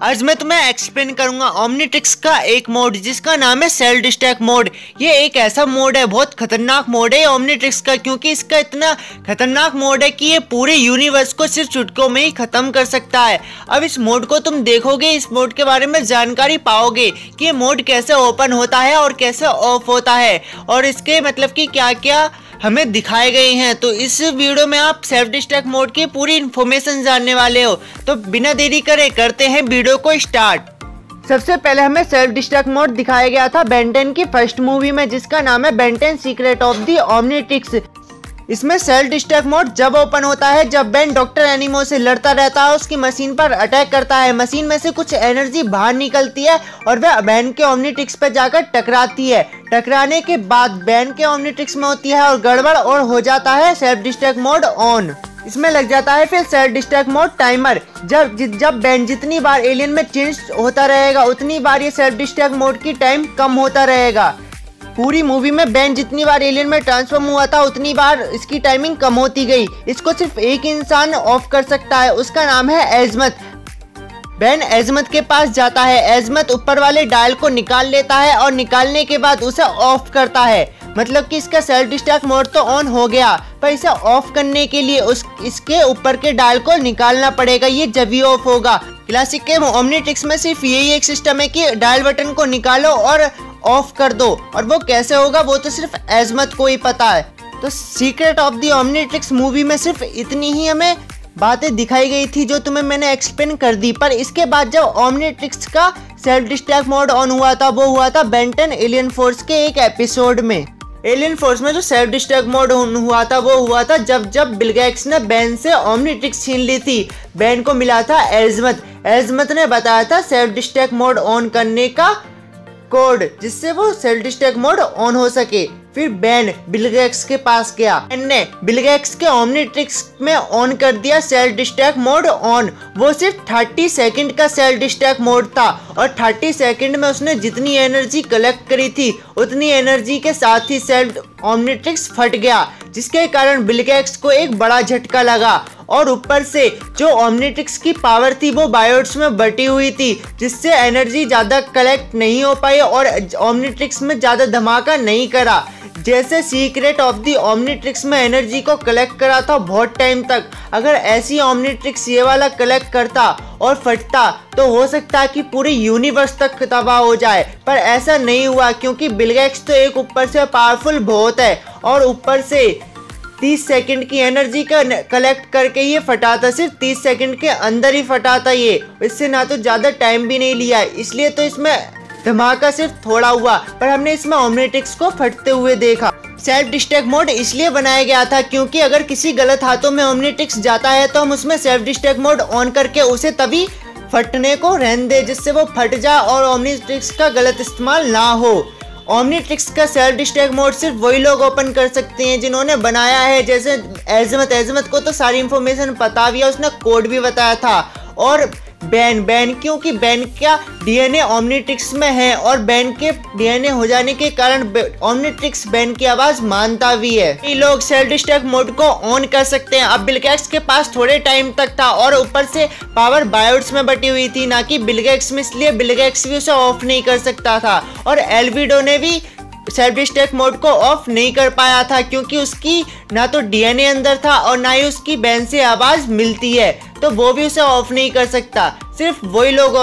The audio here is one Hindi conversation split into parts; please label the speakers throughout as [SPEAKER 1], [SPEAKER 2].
[SPEAKER 1] आज मैं तुम्हें एक्सप्लेन करूंगा ओमनीट्रिक्स का एक मोड जिसका नाम है सेल्फ डिस्ट्रैक्ट मोड। ये एक ऐसा मोड है, बहुत खतरनाक मोड है ओमनीट्रिक्स का, क्योंकि इसका इतना खतरनाक मोड है कि ये पूरे यूनिवर्स को सिर्फ चुटकियों में ही खत्म कर सकता है। अब इस मोड को तुम देखोगे, इस मोड के बारे में जानकारी पाओगे कि ये मोड कैसे ओपन होता है और कैसे ऑफ होता है और इसके मतलब कि क्या क्या हमें दिखाए गए हैं। तो इस वीडियो में आप सेल्फ डिस्ट्रैक्ट मोड की पूरी इन्फॉर्मेशन जानने वाले हो। तो बिना देरी करे करते हैं वीडियो को स्टार्ट। सबसे पहले हमें सेल्फ डिस्ट्रैक्ट मोड दिखाया गया था बेन 10 की फर्स्ट मूवी में, जिसका नाम है Ben 10 secret of the Omnitrix. इसमें सेल्फ डिस्ट्रैक्ट मोड जब ओपन होता है जब बेन डॉक्टर एनिमो से लड़ता रहता है, उसकी मशीन पर अटैक करता है। मशीन में से कुछ एनर्जी बाहर निकलती है और वह बेन के ओमनीट्रिक्स पर जाकर टकराती है। टकराने के बाद बेन के ओमनीट्रिक्स में होती है और गड़बड़ और हो जाता है सेल्फ डिस्ट्रैक्ट मोड ऑन। इसमें लग जाता है फिर सेल्फ डिस्ट्रैक्ट मोड टाइमर। जब बेन जितनी बार एलियन में चेंज होता रहेगा उतनी बार ये सेल्फ डिस्ट्रैक्ट मोड की टाइम कम होता रहेगा। पूरी मूवी में बेन जितनी बार एलियन में ट्रांसफॉर्म हुआ था उतनी बार इसकी टाइमिंग कम होती गई। इसको सिर्फ एक इंसान ऑफ कर सकता है, उसका नाम है एजमत। बेन एजमत के पास जाता है। एजमत ऊपर वाले डायल को निकाल लेता है और निकालने के बाद उसे ऑफ करता है। मतलब कि इसका सेल्फ डिस्ट्रैक्ट मोड तो ऑन हो गया, पर इसे ऑफ करने के लिए इसके ऊपर के डायल को निकालना पड़ेगा, ये जब ही ऑफ होगा। क्लासिक के ओमनीट्रिक्स में सिर्फ यही एक सिस्टम है कि डायल बटन को निकालो और ऑफ कर दो, और वो कैसे होगा वो तो सिर्फ एजमत को ही पता है। तो secret of the Omnitrix movie में सिर्फ इतनी ही हमें बातें दिखाई गई थी जो तुम्हें मैंने एक्सप्लेन कर दी। पर इसके बाद जब ओमनीट्रिक्स का सेल्फ डिस्ट्रैक्ट मोड ऑन हुआ था वो हुआ था बेन 10 एलियन फोर्स के एक एपिसोड में। एलियन फोर्स में जो सेल्फ डिस्ट्रैक्ट मोड ऑन हुआ था वो हुआ था जब बिल गेट्स ने बेन से ओमनीट्रिक्स छीन ली थी। बेन को मिला था एजमत। एजमत ने बताया था सेल्फ डिस्ट्रैक्ट मोड ऑन करने का कोड, जिससे वो सेल्फ डिस्ट्रैक्ट मोड ऑन हो सके। फिर बेन बिल गेट्स के पास गया। बेन ने बिल गेट्स के ओमनीट्रिक्स में ऑन कर दिया सेल्फ डिस्ट्रैक्ट मोड ऑन। वो सिर्फ 30 सेकंड का सेल्फ डिस्ट्रैक्ट मोड था और 30 सेकंड में उसने जितनी एनर्जी कलेक्ट करी थी उतनी एनर्जी के साथ ही सेल्फ ओमनीट्रिक्स फट गया, जिसके कारण बिल गेट्स को एक बड़ा झटका लगा। और ऊपर से जो ओमनीट्रिक्स की पावर थी वो बायोड्स में बटी हुई थी, जिससे एनर्जी ज़्यादा कलेक्ट नहीं हो पाई और ओमनीट्रिक्स में ज़्यादा धमाका नहीं करा। जैसे सीक्रेट ऑफ द ओमनीट्रिक्स में एनर्जी को कलेक्ट करा था बहुत टाइम तक, अगर ऐसी ओमनीट्रिक्स ये वाला कलेक्ट करता और फटता तो हो सकता है कि पूरे यूनिवर्स तक तबाह हो जाए। पर ऐसा नहीं हुआ, क्योंकि बिल गेट्स तो एक ऊपर से पावरफुल बहुत है और ऊपर से 30 सेकंड की एनर्जी का कलेक्ट करके ये फटा था। सिर्फ 30 सेकंड के अंदर ही फटा था ये, इससे ना तो ज़्यादा टाइम भी नहीं लिया, इसलिए तो इसमें धमाका सिर्फ थोड़ा हुआ, पर हमने इसमें ओमनीट्रिक्स को फटते हुए देखा। सेल्फ डिस्ट्रैक्ट मोड इसलिए बनाया गया था क्योंकि अगर किसी गलत हाथों में ओमनीट्रिक्स जाता है तो हम उसमें सेल्फ डिस्ट्रैक्ट मोड ऑन करके उसे तभी फटने को रहने दे, जिससे वो फट जाए और ओमनीट्रिक्स का गलत इस्तेमाल ना हो। ओमनीट्रिक्स का सेल्फ डिस्ट्रैक्ट मोड सिर्फ वही लोग ओपन कर सकते हैं जिन्होंने बनाया है, जैसे एजमत को तो सारी इंफॉर्मेशन पता भी है, उसने कोड भी बताया था। और बेन क्योंकि बेन का डीएनए ओमनीट्रिक्स में है और बेन के डीएनए हो जाने के कारण ओमनीट्रिक्स बेन की आवाज मानता भी है। ये लोग सेल्फ डिस्ट्रैक्ट मोड को ऑन कर सकते हैं। अब बिल गेट्स के पास थोड़े टाइम तक था और ऊपर से पावर बायोड्स में बटी हुई थी, ना कि बिल गेट्स में, इसलिए बिल गेट्स भी उसे ऑफ नहीं कर सकता था। और एल्विडो ने भी सेल्फ डिस्ट्रैक्ट मोड को ऑफ नहीं कर पाया था क्योंकि उसकी ना तो डीएनए अंदर था और ना ही उसकी बेन से आवाज मिलती है, तो वो भी उसे ऑफ नहीं कर सकता। सिर्फ वही लोग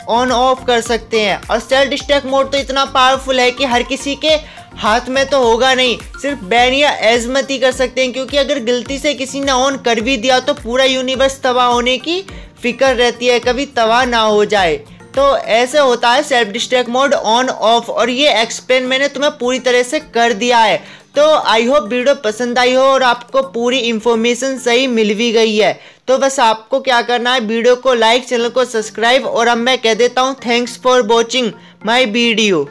[SPEAKER 1] ऑन ऑफ कर सकते हैं। और सेल्फ डिस्ट्रैक्ट मोड तो इतना पावरफुल है कि हर किसी के हाथ में तो होगा नहीं, सिर्फ बेन या एजमत ही कर सकते हैं, क्योंकि अगर गलती से किसी ने ऑन कर भी दिया तो पूरा यूनिवर्स तबाह होने की फिक्र रहती है, कभी तबाह ना हो जाए। तो ऐसे होता है self distract mode on off, और ये एक्सप्लेन मैंने तुम्हें पूरी तरह से कर दिया है। तो आई होप वीडियो पसंद आई हो और आपको पूरी इंफॉर्मेशन सही मिल भी गई है। तो बस आपको क्या करना है, वीडियो को लाइक, चैनल को सब्सक्राइब, और अब मैं कह देता हूँ thanks for watching my video.